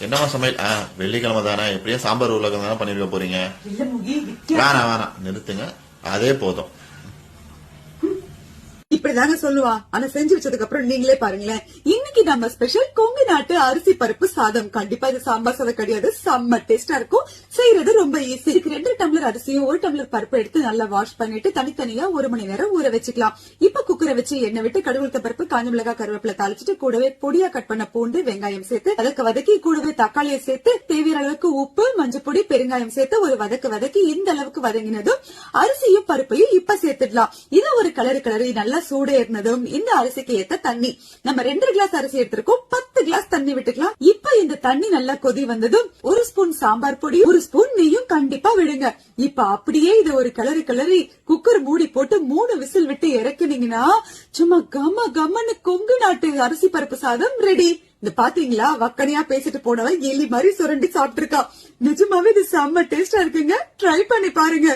என்னமா சமையல்? வெள்ளிக்கிழமை தானே, எப்படியும் சாம்பார் உருளைக்கிழங்கு தானே பண்ணிருக்க போறீங்க. வேணாம் நிறுத்துங்க, அதே போதும். இப்படிதாங்க சொல்லுவா. ஆனா செஞ்சு வச்சதுக்கு அப்புறம் நீங்களே பாருங்களேன். இன்னைக்கு நம்ம ஸ்பெஷல் கொங்கு நாட்டு அரிசி பருப்பு சாதம். கண்டிப்பா இது சாம்பார் சாதம் கிடையாது, செம்ம டேஸ்டா இருக்கும். செய்யறது ரொம்ப ஈஸி. இதுக்கு 2 டம்ளர் அரிசியும் 1 டம்ளர் பருப்பு எடுத்து நல்லா வாஷ் பண்ணிட்டு தனித்தனியா 1 மணி நேரம் ஊற வச்சுக்கலாம். இப்ப குக்கரை வச்சு எண்ணெய் விட்டு கடுகுளுத்த பருப்பு, காஞ்ச மிளகாய், கருவேப்பிலை தாளிச்சிட்டு கூடவே பொடியா கட் பண்ண பூண்டு, வெங்காயம் சேர்த்து அதுக்கு வதக்கி கூடவே தக்காளியை சேர்த்து தேவையான அளவுக்கு உப்பு, மஞ்சள் பொடி, பெருங்காயம் சேர்த்து ஒரு வதக்கி இந்த அளவுக்கு வதங்கினதும் அரிசியும் பருப்பையும் இப்ப சேர்த்துடலாம். இது ஒரு கிளறி நல்லா சூடு ஏறினதும் இந்த அரிசிக்கு ஏத்த தண்ணி, நம்ம 2 கிளாஸ் அரிசி எடுத்திருக்கோம், 10 கிளாஸ் தண்ணி விட்டுக்கலாம். இப்ப இந்த தண்ணி நல்லா கொதி வந்ததும் 1 ஸ்பூன் சாம்பார் பொடி, 1 ஸ்பூன் நெய்யும் கண்டிப்பா விடுங்க. இப்ப அப்படியே இதை ஒரு கிளறி குக்கர் மூடி போட்டு 3 விசில் விட்டு இறக்குனீங்கன்னா சும்மா கம்மன்னு கொங்கு நாட்டு அரிசி பருப்பு சாதம் ரெடி. இந்த பாத்தீங்களா, வக்கனையா பேசிட்டு போனவன் எலி மாதிரி சுரண்டி சாப்பிட்டு இருக்கா. நிஜமாவே இது செம்ம டேஸ்டா இருக்குங்க. ட்ரை பண்ணி பாருங்க.